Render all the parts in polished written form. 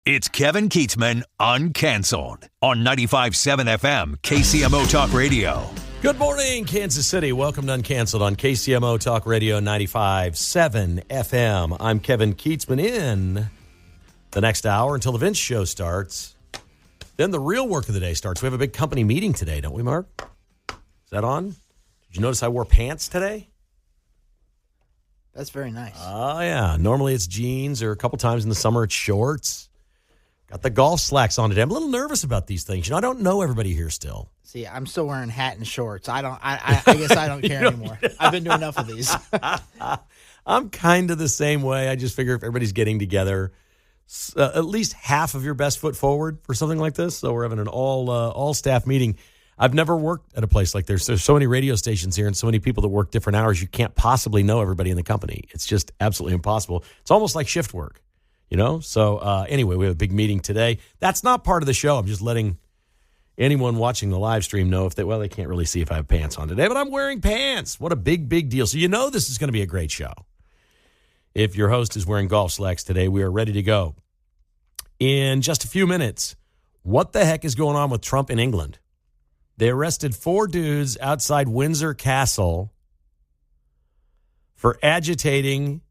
It's Kevin Keatsman Uncanceled on 95.7 FM KCMO Talk Radio. Good morning, Kansas City. Welcome to Uncanceled on KCMO Talk Radio 95.7 FM. I'm Kevin Keatsman. In the next hour until the Vince Show starts. Then the real work of the day starts. We have a big company meeting today, don't we, Mark? Is that on? Did you notice I wore pants today? That's very nice. Oh, yeah. Normally it's jeans, or a couple times in the summer it's shorts. Got the golf slacks on today. I'm a little nervous about these things. You know, I don't know everybody here still. See, I'm still wearing hat and shorts. I guess I don't care anymore. I've been doing enough of these. I'm kind of the same way. I just figure if everybody's getting together, at least half of your best foot forward for something like this. So we're having an all staff meeting. I've never worked at a place like this. There's so many radio stations here and so many people that work different hours. You can't possibly know everybody in the company. It's just absolutely impossible. It's almost like shift work, you know? So anyway, we have a big meeting today. That's not part of the show. I'm just letting anyone watching the live stream know if they can't really see if I have pants on today, but I'm wearing pants. What a big deal. So you know this is going to be a great show. If your host is wearing golf slacks today, we are ready to go. In just a few minutes, what the heck is going on with Trump in England? They arrested 4 dudes outside Windsor Castle for agitating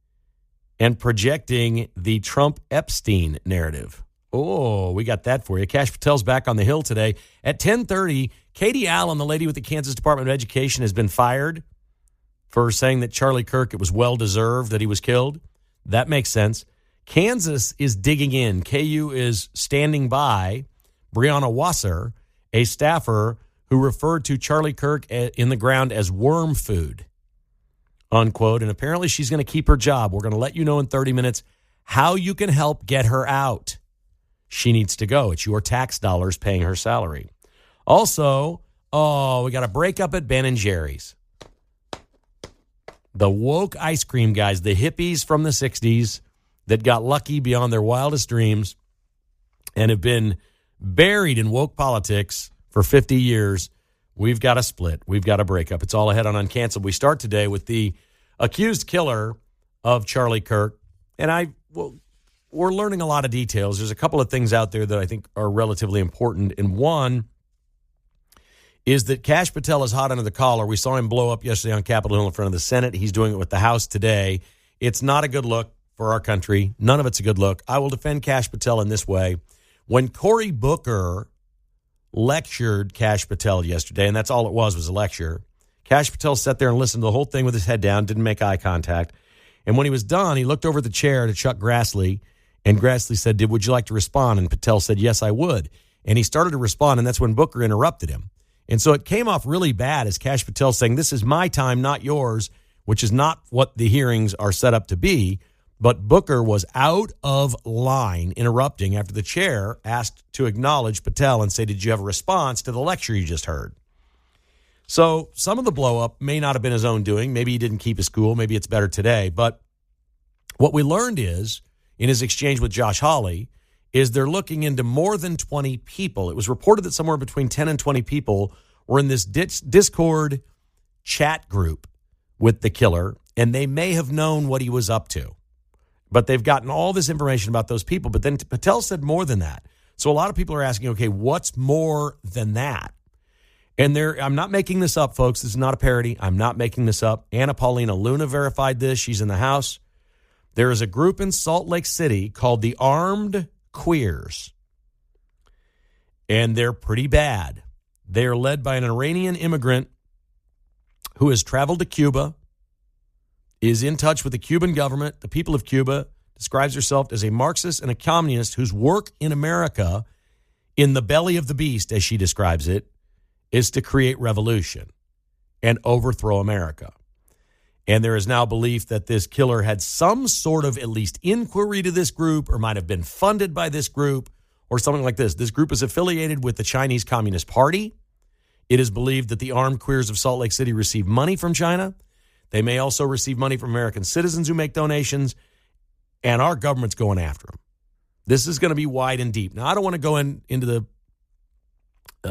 and projecting the Trump-Epstein narrative. Oh, we got that for you. Kash Patel's back on the Hill today. At 10:30, Katie Allen, the lady with the Kansas Department of Education, has been fired for saying that Charlie Kirk, it was well-deserved that he was killed. That makes sense. Kansas is digging in. KU is standing by Breonna Wasser, a staffer who referred to Charlie Kirk in the ground as worm food, unquote. And apparently she's going to keep her job. We're going to let you know in 30 minutes how you can help get her out. She needs to go. It's your tax dollars paying her salary. Also, we got a breakup at Ben & Jerry's. The woke ice cream guys, the hippies from the 60s that got lucky beyond their wildest dreams and have been buried in woke politics for 50 years. We've got a split. We've got a breakup. It's all ahead on Uncanceled. We start today with the accused killer of Charlie Kirk. And we're learning a lot of details. There's a couple of things out there that I think are relatively important. And one is that Kash Patel is hot under the collar. We saw him blow up yesterday on Capitol Hill in front of the Senate. He's doing it with the House today. It's not a good look for our country. None of it's a good look. I will defend Kash Patel in this way. When Cory Booker lectured Kash Patel yesterday, and that's all it was a lecture, Kash Patel sat there and listened to the whole thing with his head down, didn't make eye contact. And when he was done, he looked over at the chair to Chuck Grassley, and Grassley said, would you like to respond? And Patel said, yes, I would. And he started to respond, and that's when Booker interrupted him. And so it came off really bad as Kash Patel saying, this is my time, not yours, which is not what the hearings are set up to be. But Booker was out of line, interrupting after the chair asked to acknowledge Patel and say, did you have a response to the lecture you just heard? So some of the blow-up may not have been his own doing. Maybe he didn't keep his cool. Maybe it's better today. But what we learned is, in his exchange with Josh Hawley, is they're looking into more than 20 people. It was reported that somewhere between 10 and 20 people were in this Discord chat group with the killer, and they may have known what he was up to. But they've gotten all this information about those people. But then Patel said more than that. So a lot of people are asking, okay, what's more than that? And I'm not making this up, folks. This is not a parody. I'm not making this up. Anna Paulina Luna verified this. She's in the House. There is a group in Salt Lake City called the Armed Queers. And they're pretty bad. They are led by an Iranian immigrant who has traveled to Cuba, is in touch with the Cuban government, the people of Cuba, describes herself as a Marxist and a communist whose work in America, in the belly of the beast, as she describes it, is to create revolution and overthrow America. And there is now belief that this killer had some sort of at least inquiry to this group or might have been funded by this group or something like this. This group is affiliated with the Chinese Communist Party. It is believed that the Armed Queers of Salt Lake City receive money from China. They may also receive money from American citizens who make donations, and our government's going after them. This is going to be wide and deep. Now, I don't want to go into the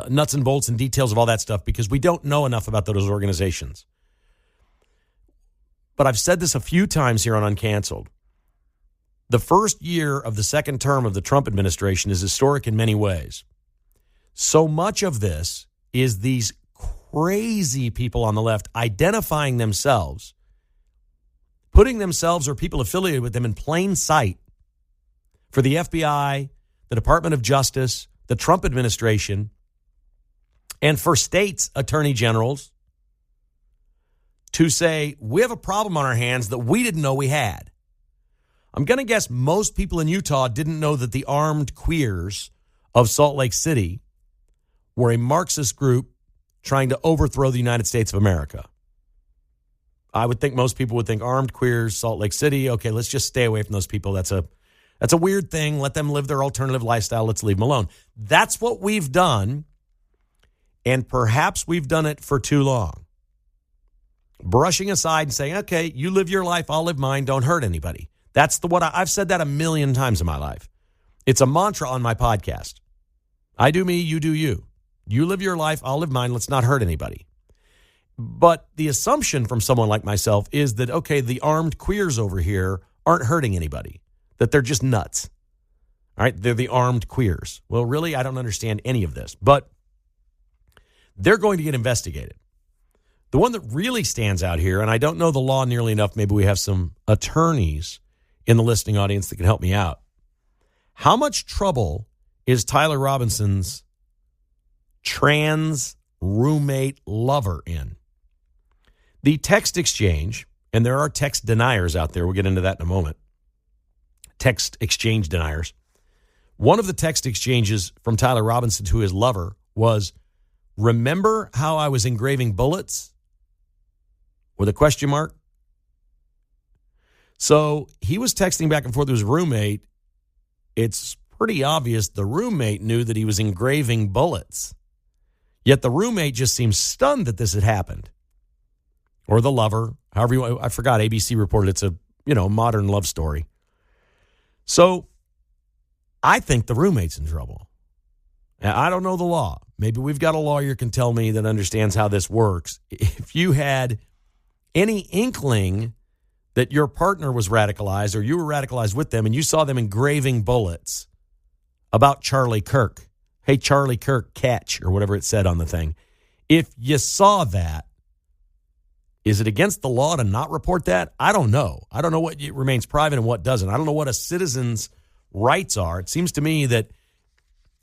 nuts and bolts and details of all that stuff because we don't know enough about those organizations. But I've said this a few times here on Uncanceled. The first year of the second term of the Trump administration is historic in many ways. So much of this is these crazy people on the left identifying themselves, putting themselves or people affiliated with them in plain sight for the FBI, the Department of Justice, the Trump administration, and for states' attorney generals to say, we have a problem on our hands that we didn't know we had. I'm going to guess most people in Utah didn't know that the armed queers of Salt Lake City were a Marxist group trying to overthrow the United States of America. I would think most people would think armed queers, Salt Lake City, okay, let's just stay away from those people. That's a weird thing. Let them live their alternative lifestyle. Let's leave them alone. That's what we've done, and perhaps we've done it for too long. Brushing aside and saying, okay, you live your life, I'll live mine, don't hurt anybody. That's I've said that a million times in my life. It's a mantra on my podcast. I do me, you do you. You live your life, I'll live mine, let's not hurt anybody. But the assumption from someone like myself is that, okay, the armed queers over here aren't hurting anybody, that they're just nuts. All right, they're the armed queers. Well, really, I don't understand any of this, but they're going to get investigated. The one that really stands out here, and I don't know the law nearly enough, maybe we have some attorneys in the listening audience that can help me out. How much trouble is Tyler Robinson's trans roommate lover in? The text exchange, and there are text deniers out there, we'll get into that in a moment, text exchange deniers. One of the text exchanges from Tyler Robinson to his lover was, remember how I was engraving bullets? With a question mark. So he was texting back and forth with his roommate. It's pretty obvious the roommate knew that he was engraving bullets. Yet the roommate just seems stunned that this had happened. Or the lover, however you want. I forgot, ABC reported it's a, modern love story. So I think the roommate's in trouble. Now, I don't know the law. Maybe we've got a lawyer can tell me that understands how this works. If you had any inkling that your partner was radicalized or you were radicalized with them and you saw them engraving bullets about Charlie Kirk, hey, Charlie Kirk, catch, or whatever it said on the thing. If you saw that, is it against the law to not report that? I don't know. I don't know what remains private and what doesn't. I don't know what a citizen's rights are. It seems to me that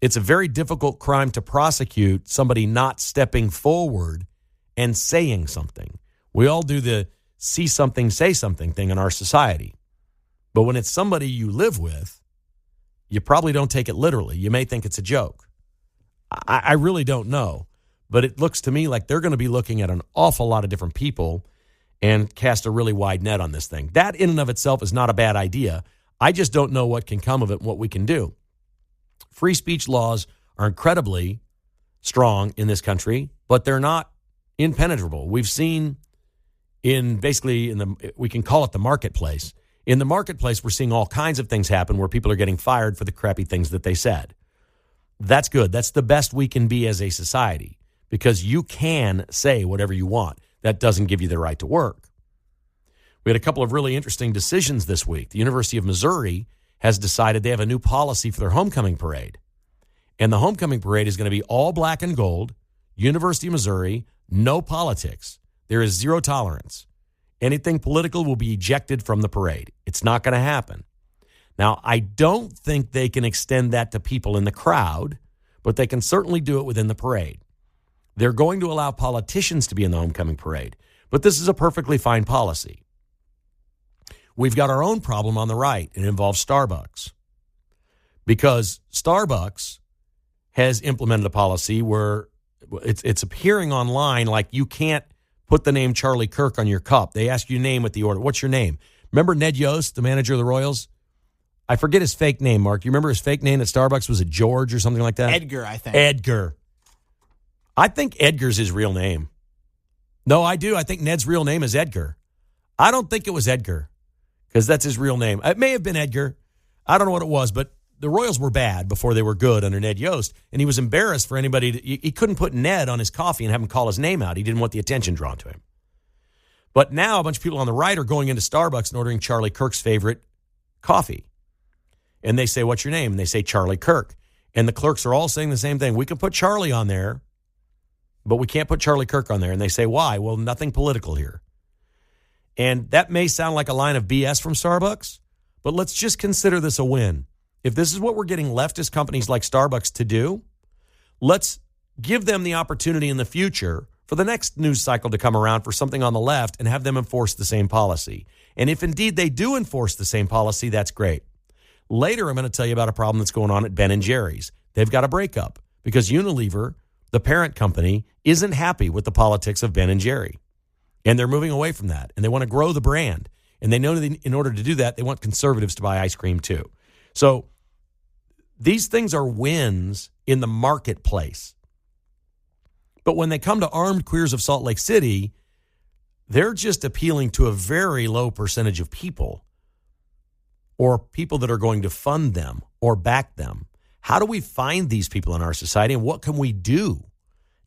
it's a very difficult crime to prosecute somebody not stepping forward and saying something. We all do the see something, say something thing in our society. But when it's somebody you live with, you probably don't take it literally. You may think it's a joke. I really don't know. But it looks to me like they're going to be looking at an awful lot of different people and cast a really wide net on this thing. That in and of itself is not a bad idea. I just don't know what can come of it and what we can do. Free speech laws are incredibly strong in this country, but they're not impenetrable. We've seen we can call it the marketplace. In the marketplace, we're seeing all kinds of things happen where people are getting fired for the crappy things that they said. That's good. That's the best we can be as a society because you can say whatever you want. That doesn't give you the right to work. We had a couple of really interesting decisions this week. The University of Missouri has decided they have a new policy for their homecoming parade. And the homecoming parade is going to be all black and gold, University of Missouri, no politics. There is zero tolerance. Anything political will be ejected from the parade. It's not going to happen. Now, I don't think they can extend that to people in the crowd, but they can certainly do it within the parade. They're going to allow politicians to be in the homecoming parade, but this is a perfectly fine policy. We've got our own problem on the right. It involves Starbucks. Because Starbucks has implemented a policy where it's appearing online like you can't put the name Charlie Kirk on your cup. They ask you name at the order. What's your name? Remember Ned Yost, the manager of the Royals? I forget his fake name, Mark. You remember his fake name at Starbucks? Was it George or something like that? Edgar, I think. Edgar. I think Edgar's his real name. No, I do. I think Ned's real name is Edgar. I don't think it was Edgar because that's his real name. It may have been Edgar. I don't know what it was, but the Royals were bad before they were good under Ned Yost, and he was embarrassed for anybody. He couldn't put Ned on his coffee and have him call his name out. He didn't want the attention drawn to him. But now a bunch of people on the right are going into Starbucks and ordering Charlie Kirk's favorite coffee. And they say, what's your name? And they say Charlie Kirk. And the clerks are all saying the same thing. We can put Charlie on there, but we can't put Charlie Kirk on there. And they say, why? Well, nothing political here. And that may sound like a line of BS from Starbucks, but let's just consider this a win. If this is what we're getting leftist companies like Starbucks to do, let's give them the opportunity in the future for the next news cycle to come around for something on the left and have them enforce the same policy. And if indeed they do enforce the same policy, that's great. Later, I'm going to tell you about a problem that's going on at Ben & Jerry's. They've got a breakup because Unilever, the parent company, isn't happy with the politics of Ben & Jerry. And they're moving away from that. And they want to grow the brand. And they know that in order to do that, they want conservatives to buy ice cream too. So these things are wins in the marketplace. But when they come to Armed Queers of Salt Lake City, they're just appealing to a very low percentage of people, or people that are going to fund them or back them. How do we find these people in our society, and what can we do?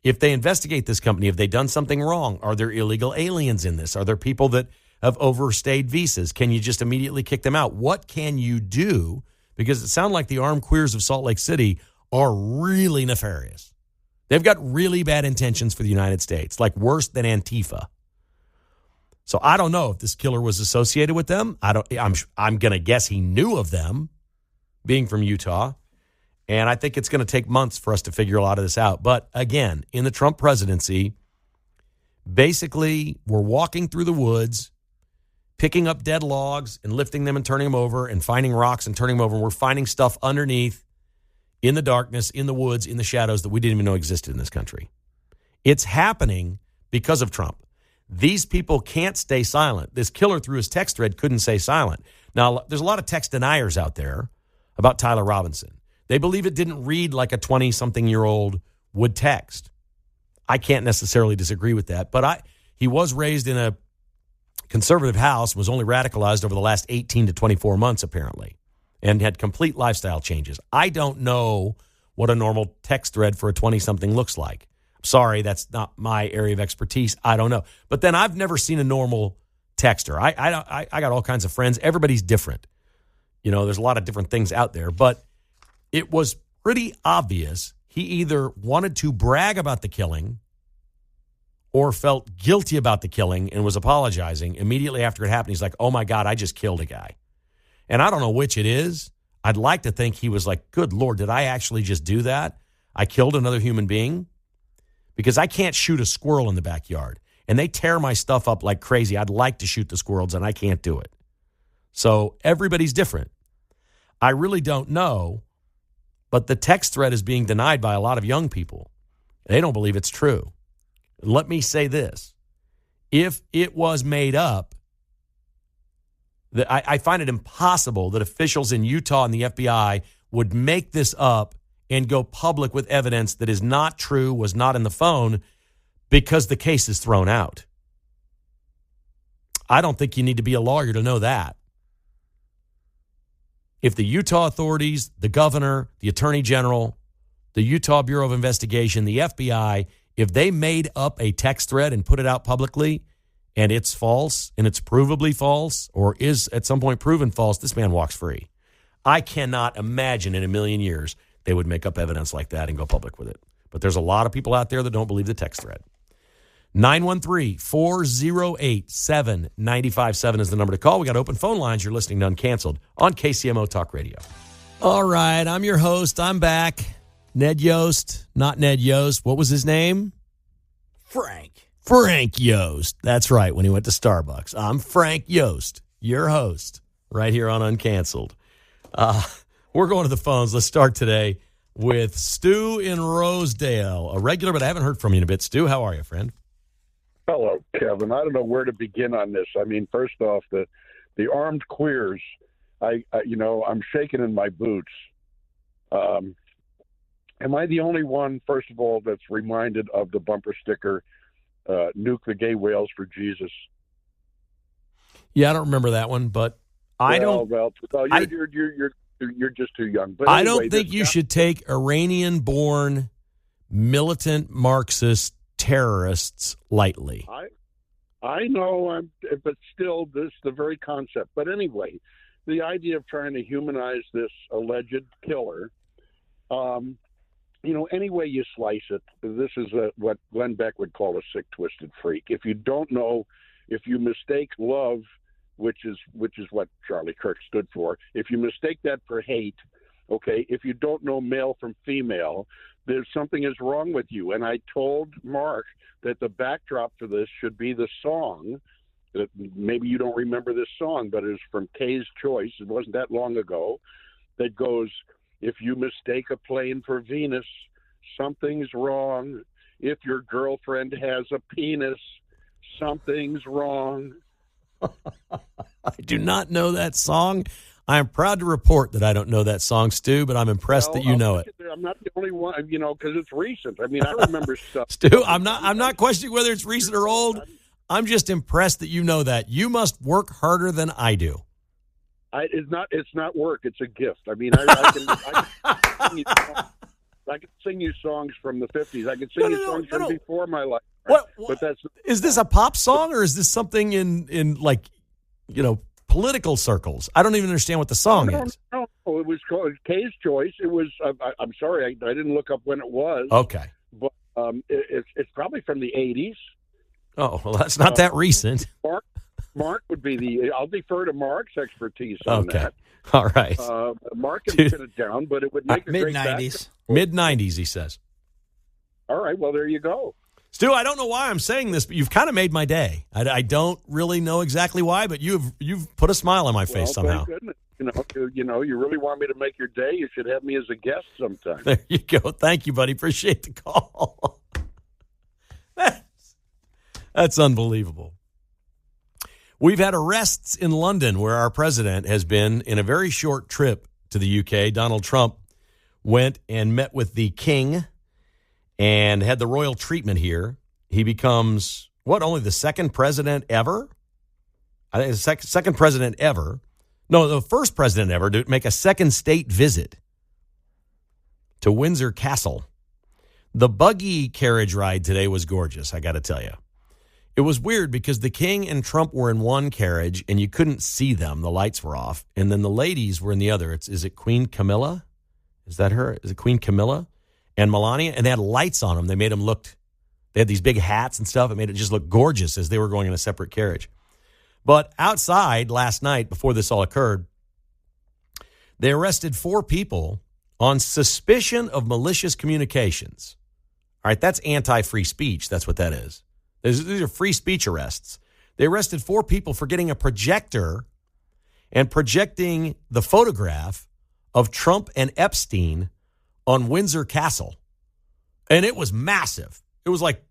If they investigate this company, have they done something wrong? Are there illegal aliens in this? Are there people that have overstayed visas? Can you just immediately kick them out? What can you do? Because it sounds like the Armed Queers of Salt Lake City are really nefarious. They've got really bad intentions for the United States, like worse than Antifa. So I don't know if this killer was associated with them. I'm going to guess he knew of them, being from Utah. And I think it's going to take months for us to figure a lot of this out. But again, in the Trump presidency, basically we're walking through the woods, picking up dead logs and lifting them and turning them over, and finding rocks and turning them over. And we're finding stuff underneath, in the darkness, in the woods, in the shadows that we didn't even know existed in this country. It's happening because of Trump. These people can't stay silent. This killer through his text thread couldn't stay silent. Now, there's a lot of text deniers out there about Tyler Robinson. They believe it didn't read like a 20-something-year-old would text. I can't necessarily disagree with that, but he was raised in a conservative house, was only radicalized over the last 18 to 24 months, apparently, and had complete lifestyle changes. I don't know what a normal text thread for a 20-something looks like. Sorry, that's not my area of expertise. I don't know. But then I've never seen a normal texter. I got all kinds of friends. Everybody's different. You know, there's a lot of different things out there. But it was pretty obvious he either wanted to brag about the killing or felt guilty about the killing and was apologizing immediately after it happened. He's like, oh, my God, I just killed a guy. And I don't know which it is. I'd like to think he was like, good Lord, did I actually just do that? I killed another human being? Because I can't shoot a squirrel in the backyard. And they tear my stuff up like crazy. I'd like to shoot the squirrels, and I can't do it. So everybody's different. I really don't know, but the text thread is being denied by a lot of young people. They don't believe it's true. Let me say this. If it was made up, I find it impossible that officials in Utah and the FBI would make this up and go public with evidence that is not true, was not in the phone, because the case is thrown out. I don't think you need to be a lawyer to know that. If the Utah authorities, the governor, the attorney general, the Utah Bureau of Investigation, the FBI, if they made up a text thread and put it out publicly and it's false and it's provably false or is at some point proven false, this man walks free. I cannot imagine in a million years they would make up evidence like that and go public with it. But there's a lot of people out there that don't believe the text thread. 913-408-7957 is the number to call. We got open phone lines. You're listening to Uncanceled on KCMO Talk Radio. All right, I'm your host. I'm back. Ned Yost, not Ned Yost. What was his name? Frank Yost. That's right, when he went to Starbucks. I'm Frank Yost, your host, right here on Uncanceled. We're going to the phones. Let's start today with Stu in Rosedale, a regular, but I haven't heard from you in a bit. Stu, how are you, friend? Hello, Kevin. I don't know where to begin on this. I mean, first off, the armed queers, I'm shaking in my boots. Am I the only one, first of all, that's reminded of the bumper sticker, nuke the gay whales for Jesus? Yeah, I don't remember that one, but you're just too young. But I anyway, don't think you should take Iranian-born militant Marxist terrorists lightly. I know, but still, this is the very concept. But anyway, the idea of trying to humanize this alleged killer, any way you slice it, this is what Glenn Beck would call a sick, twisted freak. If you don't know, if you mistake love, which is what Charlie Kirk stood for, if you mistake that for hate, okay, if you don't know male from female, there's something is wrong with you. And I told Mark that the backdrop for this should be the song. That maybe you don't remember this song, but it's from Kay's Choice. It wasn't that long ago. That goes, if you mistake a plane for Venus, something's wrong. If your girlfriend has a penis, something's wrong. I do not know that song. I am proud to report that I don't know that song, Stu, but I'm impressed that you know it. I'm not the only one, because it's recent. I mean, I remember stuff. Stu, I'm not questioning whether it's recent or old. I'm just impressed that you know that. You must work harder than I do. It's not work. It's a gift. I mean, I can sing you songs from the 50s. I can sing you songs from before my life. Right? But is this a pop song or is this something in political circles? I don't even understand what the song is. No, it was called Kay's Choice. It was. I'm sorry, I didn't look up when it was. Okay, but it's probably from the 80s. Oh, well, that's not that recent. Mark would be I'll defer to Mark's expertise on that. All right. Mark can pin it down, but it would make a great mid-90s. Mid-90s, he says. All right, well, there you go. Stu, I don't know why I'm saying this, but you've kind of made my day. I don't really know exactly why, but you've put a smile on my face somehow. Thank goodness. You really want me to make your day, you should have me as a guest sometime. There you go. Thank you, buddy. Appreciate the call. That's unbelievable. We've had arrests in London where our president has been in a very short trip to the UK. Donald Trump went and met with the king and had the royal treatment here. He becomes, only the second president ever? I think it's the second president ever. No, the first president ever to make a second state visit to Windsor Castle. The buggy carriage ride today was gorgeous, I got to tell you. It was weird because the king and Trump were in one carriage and you couldn't see them. The lights were off. And then the ladies were in the other. Is it Queen Camilla? Is that her? Is it Queen Camilla and Melania? And they had lights on them. They made them they had these big hats and stuff. It made it just look gorgeous as they were going in a separate carriage. But outside last night, before this all occurred, they arrested 4 people on suspicion of malicious communications. All right, that's anti-free speech. That's what that is. These are free speech arrests. They arrested 4 people for getting a projector and projecting the photograph of Trump and Epstein on Windsor Castle. And it was massive. It was like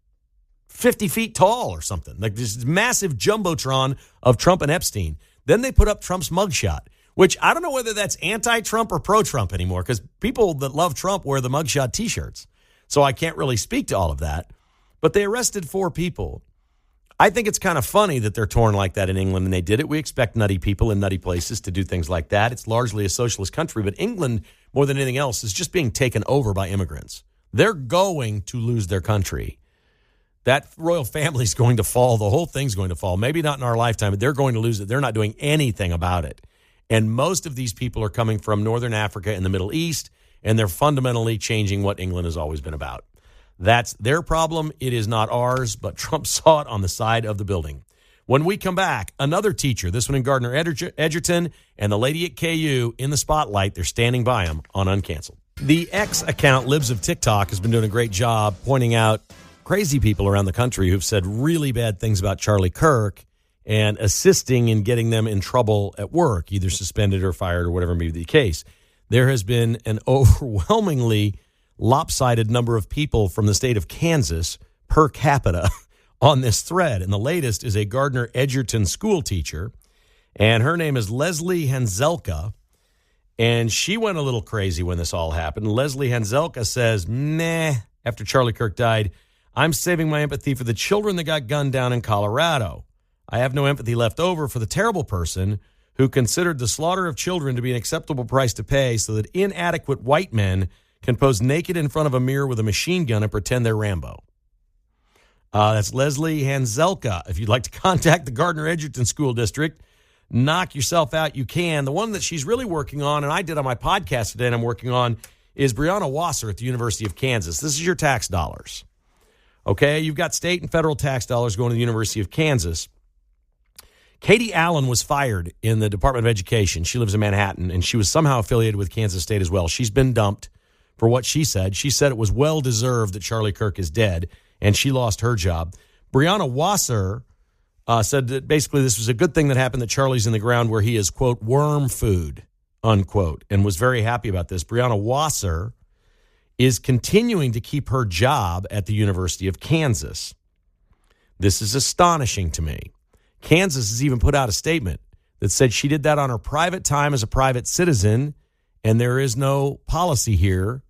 50 feet tall or something. Like this massive jumbotron of Trump and Epstein. Then they put up Trump's mugshot, which I don't know whether that's anti-Trump or pro-Trump anymore because people that love Trump wear the mugshot T-shirts. So I can't really speak to all of that. But they arrested 4 people. I think it's kind of funny that they're torn like that in England, and they did it. We expect nutty people in nutty places to do things like that. It's largely a socialist country, but England, more than anything else, is just being taken over by immigrants. They're going to lose their country. That royal family is going to fall. The whole thing's going to fall. Maybe not in our lifetime, but they're going to lose it. They're not doing anything about it. And most of these people are coming from Northern Africa and the Middle East, and they're fundamentally changing what England has always been about. That's their problem. It is not ours, but Trump saw it on the side of the building. When we come back, another teacher, this one in Gardner Edgerton, and the lady at KU in the spotlight. They're standing by him on Uncanceled. The X account, Libs of TikTok, has been doing a great job pointing out crazy people around the country who've said really bad things about Charlie Kirk and assisting in getting them in trouble at work, either suspended or fired or whatever may be the case. There has been an overwhelmingly lopsided number of people from the state of Kansas per capita on this thread. And the latest is a Gardner Edgerton school teacher, and her name is Leslie Hanzelka. And she went a little crazy when this all happened. Leslie Hanzelka says, after Charlie Kirk died, I'm saving my empathy for the children that got gunned down in Colorado. I have no empathy left over for the terrible person who considered the slaughter of children to be an acceptable price to pay so that inadequate white men can pose naked in front of a mirror with a machine gun and pretend they're Rambo. That's Leslie Hanzelka. If you'd like to contact the Gardner Edgerton School District, knock yourself out, you can. The one that she's really working on, and I did on my podcast today and I'm working on, is Brianna Wasser at the University of Kansas. This is your tax dollars. Okay, you've got state and federal tax dollars going to the University of Kansas. Katie Allen was fired in the Department of Education. She lives in Manhattan, and she was somehow affiliated with Kansas State as well. She's been dumped for what she said. She said it was well-deserved that Charlie Kirk is dead, and she lost her job. Brianna Wasser said that basically this was a good thing that happened, that Charlie's in the ground where he is, quote, worm food, unquote, and was very happy about this. Brianna Wasser is continuing to keep her job at the University of Kansas. This is astonishing to me. Kansas has even put out a statement that said she did that on her private time as a private citizen, and there is no policy here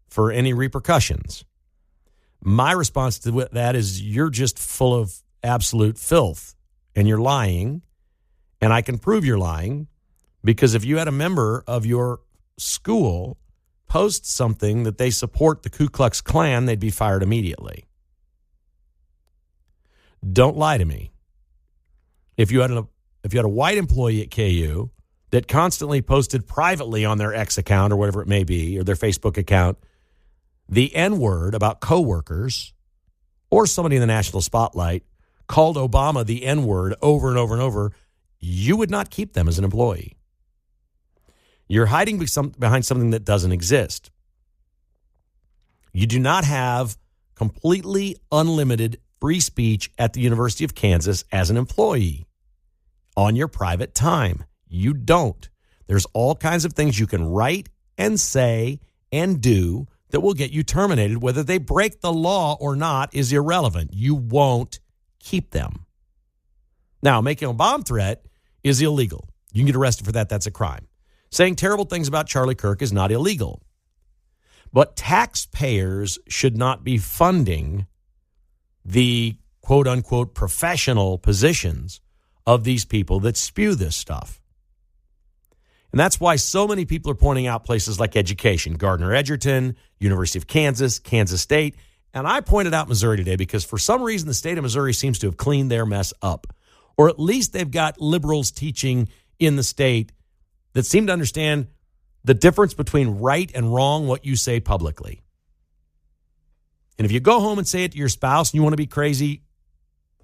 for any repercussions. My response to that is you're just full of absolute filth, and you're lying, and I can prove you're lying, because if you had a member of your school post something that they support the Ku Klux Klan, they'd be fired immediately. Don't lie to me. If you had a white employee at KU that constantly posted privately on their X account or whatever it may be, or their Facebook account, the N-word about coworkers, or somebody in the national spotlight called Obama the N-word over and over and over, you would not keep them as an employee. You're hiding behind something that doesn't exist. You do not have completely unlimited free speech at the University of Kansas as an employee on your private time. You don't. There's all kinds of things you can write and say and do that will get you terminated. Whether they break the law or not is irrelevant. You won't keep them. Now, making a bomb threat is illegal. You can get arrested for that. That's a crime. Saying terrible things about Charlie Kirk is not illegal. But taxpayers should not be funding the quote-unquote professional positions of these people that spew this stuff. And that's why so many people are pointing out places like education, Gardner-Edgerton, University of Kansas, Kansas State. And I pointed out Missouri today because for some reason the state of Missouri seems to have cleaned their mess up. Or at least they've got liberals teaching in the state that seem to understand the difference between right and wrong, what you say publicly. And if you go home and say it to your spouse and you want to be crazy,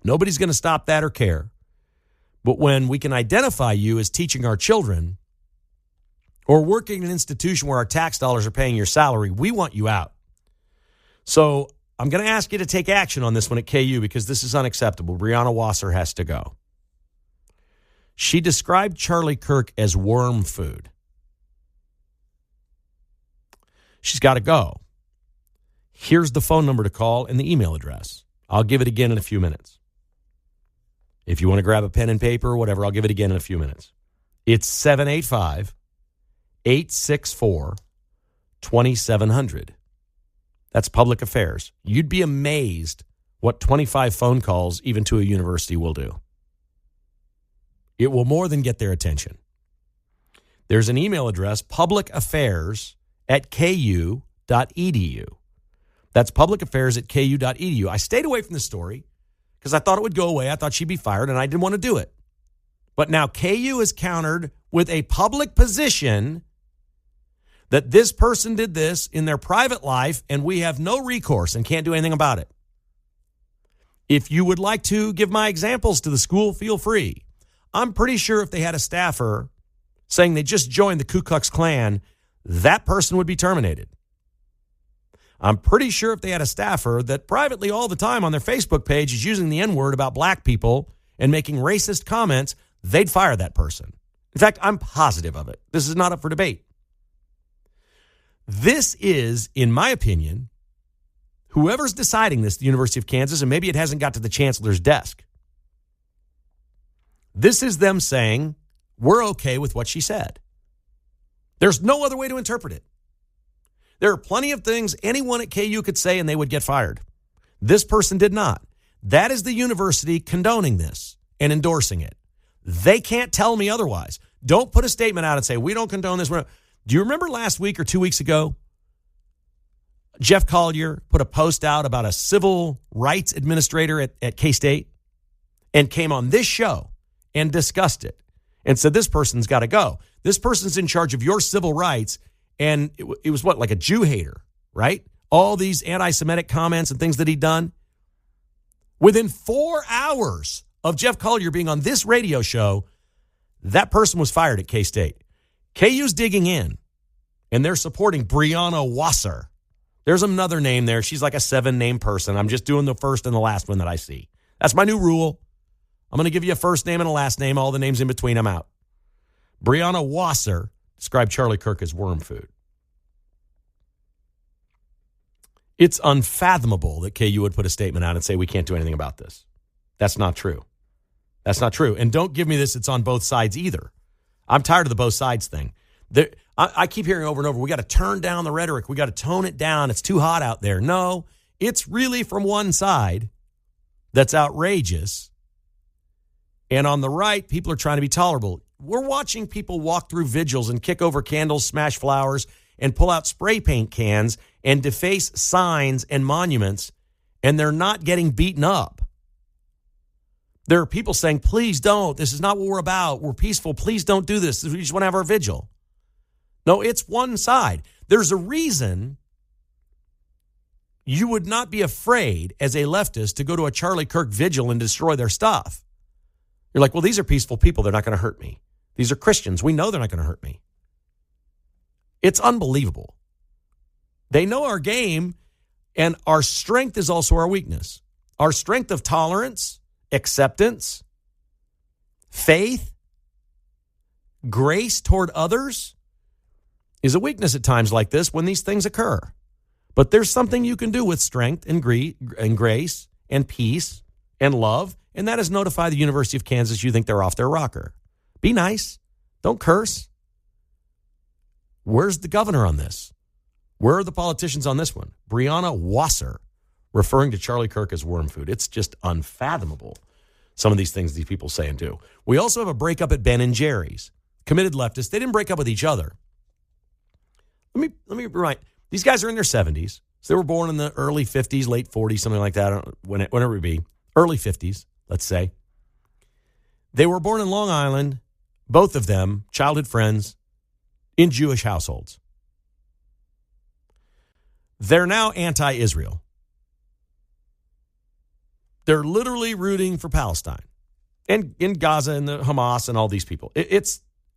nobody's going to stop that or care. But when we can identify you as teaching our children or working in an institution where our tax dollars are paying your salary, we want you out. So I'm going to ask you to take action on this one at KU because this is unacceptable. Brianna Wasser has to go. She described Charlie Kirk as worm food. She's got to go. Here's the phone number to call and the email address. I'll give it again in a few minutes. If you want to grab a pen and paper or whatever, I'll give it again in a few minutes. It's 785-864-2700. That's public affairs. You'd be amazed what 25 phone calls, even to a university, will do. It will more than get their attention. There's an email address, publicaffairs@ku.edu. That's publicaffairs@ku.edu. I stayed away from this story because I thought it would go away. I thought she'd be fired, and I didn't want to do it. But now KU is countered with a public position that this person did this in their private life, and we have no recourse and can't do anything about it. If you would like to give my examples to the school, feel free. I'm pretty sure if they had a staffer saying they just joined the Ku Klux Klan, that person would be terminated. I'm pretty sure if they had a staffer that privately all the time on their Facebook page is using the N-word about black people and making racist comments, they'd fire that person. In fact, I'm positive of it. This is not up for debate. This is, in my opinion, whoever's deciding this, the University of Kansas, and maybe it hasn't got to the chancellor's desk. This is them saying, we're okay with what she said. There's no other way to interpret it. There are plenty of things anyone at KU could say and they would get fired. This person did not. That is the university condoning this and endorsing it. They can't tell me otherwise. Don't put a statement out and say, we don't condone this. Do you remember last week or 2 weeks ago, Jeff Collier put a post out about a civil rights administrator at K-State and came on this show and discussed it and said, this person's got to go. This person's in charge of your civil rights. And it was what, like a Jew hater, right? All these anti-Semitic comments and things that he'd done. Within 4 hours of Jeff Collier being on this radio show, that person was fired at K-State. KU's digging in, and they're supporting Brianna Wasser. There's another name there. She's like a 7-name person. I'm just doing the first and the last one that I see. That's my new rule. I'm going to give you a first name and a last name. All the names in between, I'm out. Brianna Wasser described Charlie Kirk as worm food. It's unfathomable that KU would put a statement out and say we can't do anything about this. That's not true. That's not true. And don't give me this, it's on both sides either. I'm tired of the both sides thing. I keep hearing over and over, we got to turn down the rhetoric. We got to tone it down. It's too hot out there. No, it's really from one side that's outrageous. And on the right, people are trying to be tolerable. We're watching people walk through vigils and kick over candles, smash flowers, and pull out spray paint cans and deface signs and monuments, and they're not getting beaten up. There are people saying, please don't. This is not what we're about. We're peaceful. Please don't do this. We just want to have our vigil. No, it's one side. There's a reason you would not be afraid as a leftist to go to a Charlie Kirk vigil and destroy their stuff. You're like, well, these are peaceful people. They're not going to hurt me. These are Christians. We know they're not going to hurt me. It's unbelievable. They know our game, and our strength is also our weakness. Our strength of tolerance, acceptance, faith, grace toward others is a weakness at times like this when these things occur. But there's something you can do with strength and grace and peace and love, and that is notify the University of Kansas you think they're off their rocker. Be nice. Don't curse. Where's the governor on this? Where are the politicians on this one? Brianna Wasser referring to Charlie Kirk as worm food. It's just unfathomable, some of these things these people say and do. We also have a breakup at Ben & Jerry's. Committed leftists. They didn't break up with each other. Let me remind. These guys are in their 70s. So they were born in the early 50s, late 40s, something like that. I don't know, whenever it would be. Early 50s, let's say. They were born in Long Island, both of them, childhood friends, in Jewish households. They're now anti-Israel. They're literally rooting for Palestine and in Gaza and the Hamas and all these people.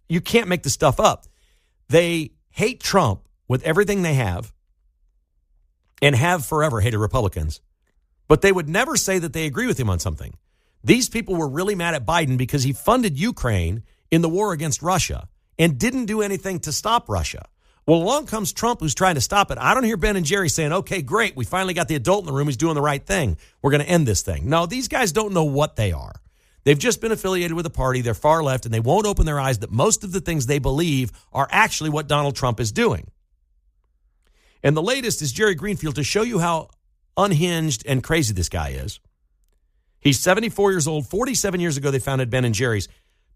You can't make this stuff up. They hate Trump with everything they have and have forever hated Republicans, but they would never say that they agree with him on something. These people were really mad at Biden because he funded Ukraine in the war against Russia and didn't do anything to stop Russia. Well, along comes Trump, who's trying to stop it. I don't hear Ben & Jerry saying, okay, great, we finally got the adult in the room who's doing the right thing. We're going to end this thing. No, these guys don't know what they are. They've just been affiliated with a party. They're far left, and they won't open their eyes that most of the things they believe are actually what Donald Trump is doing. And the latest is Jerry Greenfield to show you how unhinged and crazy this guy is. He's 74 years old. 47 years ago, they founded Ben & Jerry's.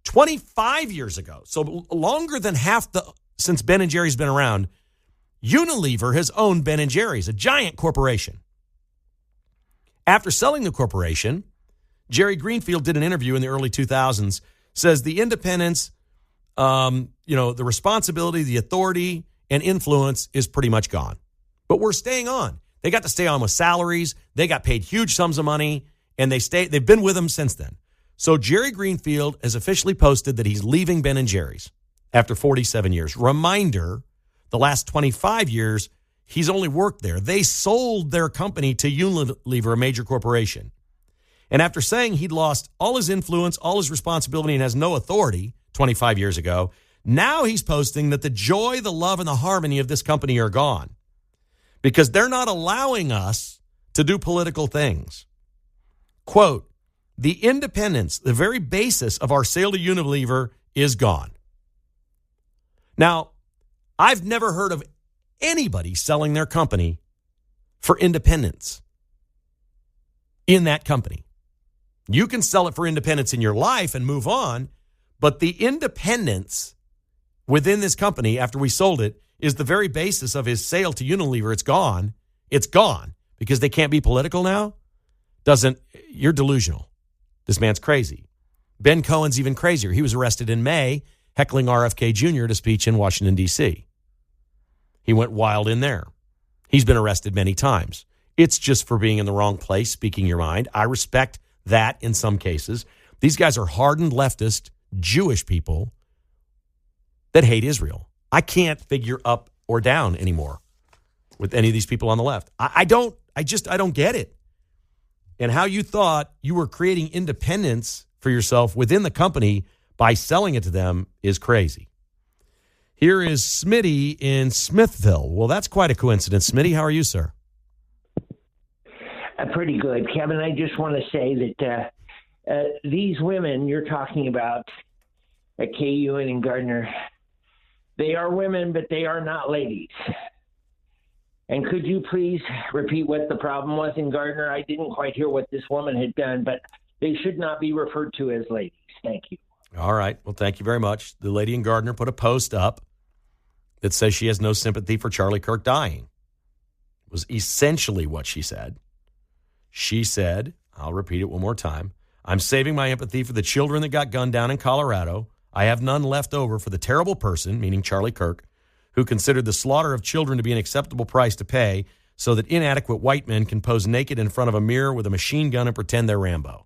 25 years ago, so longer than since Ben & Jerry's been around, Unilever has owned Ben & Jerry's, a giant corporation. After selling the corporation, Jerry Greenfield did an interview in the early 2000s, says the independence, the responsibility, the authority, and influence is pretty much gone. But we're staying on. They got to stay on with salaries. They got paid huge sums of money, and they've been with them since then. So Jerry Greenfield has officially posted that he's leaving Ben & Jerry's after 47 years. Reminder, the last 25 years, he's only worked there. They sold their company to Unilever, a major corporation. And after saying he'd lost all his influence, all his responsibility, and has no authority 25 years ago, now he's posting that the joy, the love, and the harmony of this company are gone because they're not allowing us to do political things. Quote, the independence, the very basis of our sale to Unilever is gone. Now, I've never heard of anybody selling their company for independence in that company. You can sell it for independence in your life and move on, but the independence within this company after we sold it is the very basis of his sale to Unilever. It's gone. It's gone because they can't be political now. You're delusional. This man's crazy. Ben Cohen's even crazier. He was arrested in May, heckling RFK Jr. at a speech in Washington, D.C. He went wild in there. He's been arrested many times. It's just for being in the wrong place, speaking your mind. I respect that in some cases. These guys are hardened leftist Jewish people that hate Israel. I can't figure up or down anymore with any of these people on the left. I don't get it. And how you thought you were creating independence for yourself within the company by selling it to them is crazy. Here is Smitty in Smithville. Well, that's quite a coincidence. Smitty, how are you, sir? Pretty good. Kevin, I just want to say that these women you're talking about at KU and in Gardner, they are women, but they are not ladies. And could you please repeat what the problem was in Gardner? I didn't quite hear what this woman had done, but they should not be referred to as ladies. Thank you. All right. Well, thank you very much. The lady in Gardner put a post up that says she has no sympathy for Charlie Kirk dying. It was essentially what she said. She said, I'll repeat it one more time, I'm saving my empathy for the children that got gunned down in Colorado. I have none left over for the terrible person, meaning Charlie Kirk, who considered the slaughter of children to be an acceptable price to pay so that inadequate white men can pose naked in front of a mirror with a machine gun and pretend they're Rambo.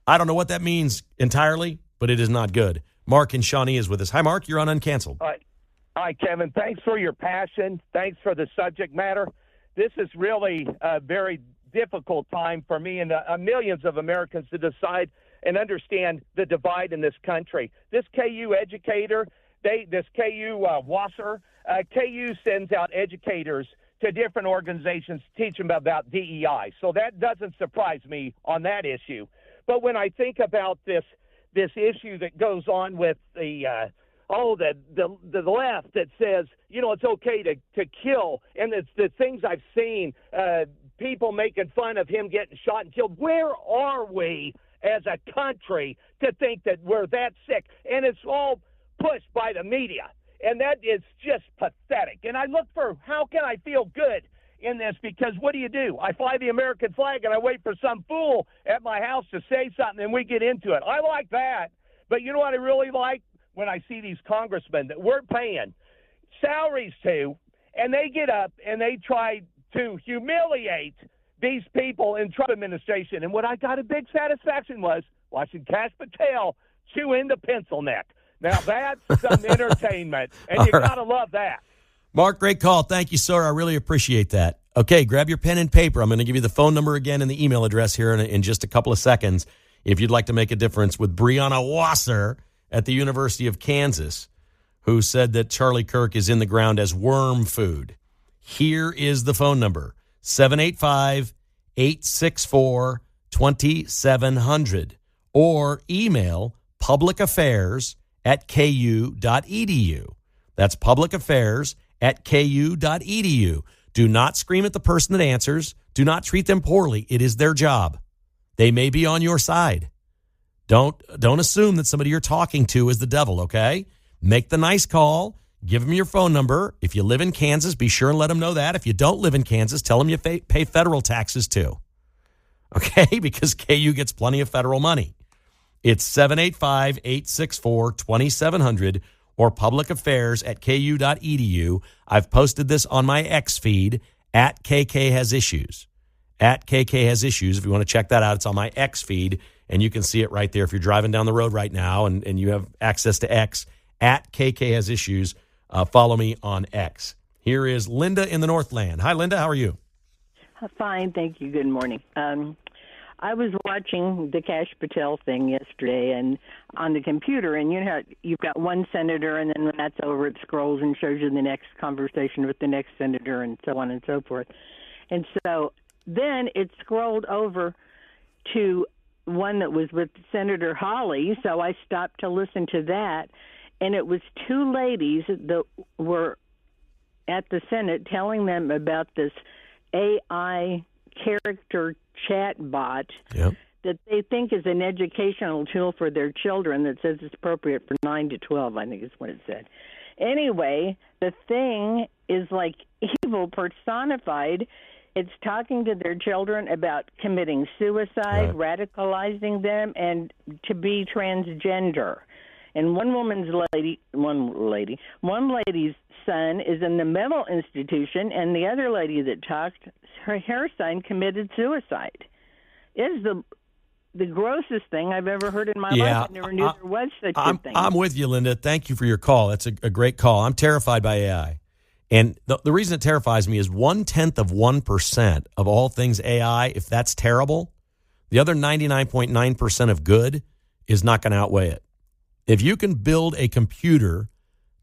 I don't know what that means entirely, but it is not good. Mark in Shawnee is with us. Hi, Mark. You're on Uncanceled. Hi, Kevin. Thanks for your passion. Thanks for the subject matter. This is really a very difficult time for me and millions of Americans to decide and understand the divide in this country. This KU educator, this KU Wasser, KU sends out educators to different organizations to teach them about DEI. So that doesn't surprise me on that issue. But when I think about this issue that goes on with the left that says, it's okay to kill, and it's the things I've seen, people making fun of him getting shot and killed. Where are we as a country to think that we're that sick? And it's all pushed by the media, and that is just pathetic. And I look for how can I feel good in this, because what do? I fly the American flag and I wait for some fool at my house to say something and we get into it. I like that. But you know what I really like? When I see these congressmen that we're paying salaries to, and they get up and they try to humiliate these people in Trump administration. And what I got a big satisfaction was watching Kash Patel chew into pencil neck. Now that's some entertainment, and you got to love that. Mark, great call. Thank you, sir. I really appreciate that. Okay, grab your pen and paper. I'm going to give you the phone number again and the email address here in just a couple of seconds if you'd like to make a difference with Breonna Wasser at the University of Kansas, who said that Charlie Kirk is in the ground as worm food. Here is the phone number, 785-864-2700, or email publicaffairs@ku.edu. That's publicaffairs@ku.edu. Do not scream at the person that answers. Do not treat them poorly. It is their job. They may be on your side. Don't assume that somebody you're talking to is the devil, okay? Make the nice call. Give them your phone number. If you live in Kansas, be sure and let them know that. If you don't live in Kansas, tell them you pay federal taxes too, okay? Because KU gets plenty of federal money. It's 785-864-2700 or publicaffairs@ku.edu. I've posted this on my X feed, @KKHasIssues. @KKHasIssues. If you want to check that out, it's on my X feed, and you can see it right there if you're driving down the road right now and you have access to X, @KKHasIssues. Follow me on X. Here is Linda in the Northland. Hi, Linda. How are you? Fine, thank you. Good morning. I was watching the Kash Patel thing yesterday and on the computer, and you know you've got one senator, and then when that's over, it scrolls and shows you the next conversation with the next senator, and so on and so forth. And so then it scrolled over to one that was with Senator Hawley, so I stopped to listen to that, and it was two ladies that were at the Senate telling them about this AI character chat bot that they think is an educational tool for their children that says it's appropriate for 9 to 12, I think is what it said. Anyway, the thing is like evil personified. It's talking to their children about committing suicide, radicalizing them, and to be transgender. And one lady's son is in the mental institution, and the other lady that talked, her son committed suicide. It is the grossest thing I've ever heard in my life. I never knew there was such a thing. I'm with you, Linda. Thank you for your call. That's a great call. I'm terrified by AI. And the reason it terrifies me is 0.1% of all things AI, if that's terrible, the other 99.9% of good is not going to outweigh it. If you can build a computer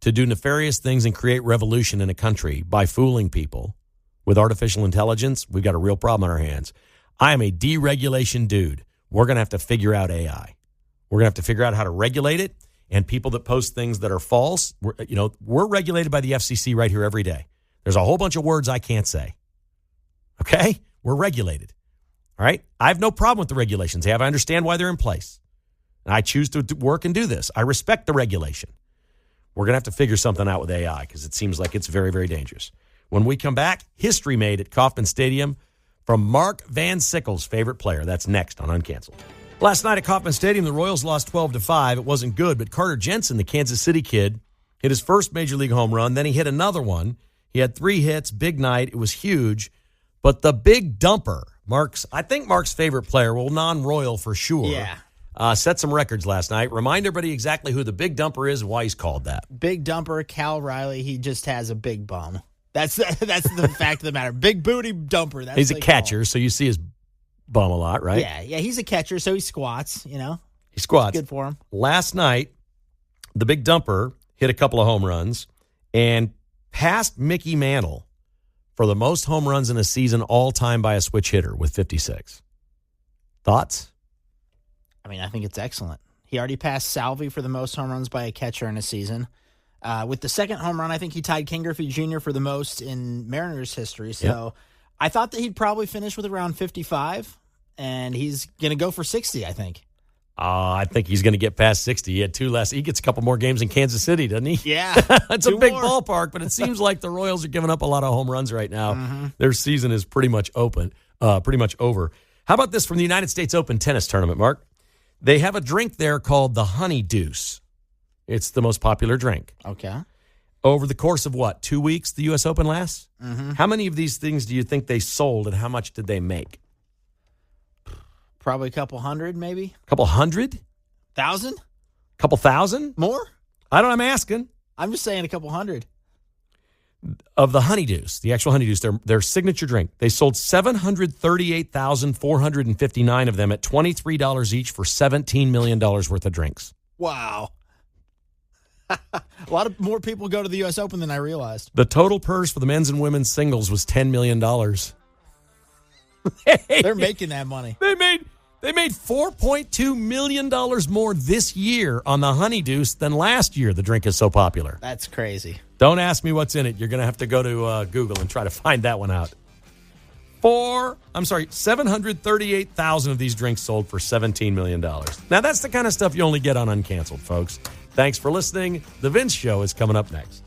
to do nefarious things and create revolution in a country by fooling people with artificial intelligence, we've got a real problem on our hands. I am a deregulation dude. We're going to have to figure out AI. We're going to have to figure out how to regulate it. And people that post things that are false, we're regulated by the FCC right here every day. There's a whole bunch of words I can't say. Okay? We're regulated. All right? I have no problem with the regulations. I understand why they're in place. And I choose to work and do this. I respect the regulation. We're going to have to figure something out with AI because it seems like it's very, very dangerous. When we come back, history made at Kauffman Stadium from Mark Van Sickle's favorite player. That's next on Uncanceled. Last night at Kauffman Stadium, the Royals lost 12-5. It wasn't good, but Carter Jensen, the Kansas City kid, hit his first Major League home run. Then he hit another one. He had 3 hits, big night. It was huge. But the big dumper, Mark's favorite player, well, non-Royal for sure. Yeah. Set some records last night. Remind everybody exactly who the big dumper is and why he's called that. Big dumper, Cal Riley. He just has a big bum. That's the fact of the matter. Big booty dumper. He's a catcher, so you see his bum a lot, right? Yeah. He's a catcher, so he squats. He squats. Good for him. Last night, the big dumper hit a couple of home runs and passed Mickey Mantle for the most home runs in a season all time by a switch hitter with 56. Thoughts? I mean, I think it's excellent. He already passed Salvi for the most home runs by a catcher in a season. With the second home run, I think he tied Ken Griffey Jr. for the most in Mariners history. So I thought that he'd probably finish with around 55, and he's going to go for 60, I think. I think he's going to get past 60. He had 2 last. He gets a couple more games in Kansas City, doesn't he? Yeah. It's a big ballpark, but it seems like the Royals are giving up a lot of home runs right now. Mm-hmm. Their season is pretty much over. How about this from the United States Open tennis tournament, Mark? They have a drink there called the Honey Deuce. It's the most popular drink. Okay. Over the course of 2 weeks the U.S. Open lasts? Mm-hmm. How many of these things do you think they sold and how much did they make? Probably a couple hundred, maybe. A couple hundred? 1,000? A couple thousand? More? I'm asking. I'm just saying a couple hundred. Of the Honey Deuce, the actual Honey Deuce, their signature drink, they sold 738,459 of them at $23 each for $17 million worth of drinks. Wow. A lot of more people go to the U.S. Open than I realized. The total purse for the men's and women's singles was $10 million. They're making that money. They made $4.2 million more this year on the Honey Deuce than last year. The drink is so popular. That's crazy. Don't ask me what's in it. You're going to have to go to Google and try to find that one out. 738,000 of these drinks sold for $17 million. Now, that's the kind of stuff you only get on Uncanceled, folks. Thanks for listening. The Vince Show is coming up next.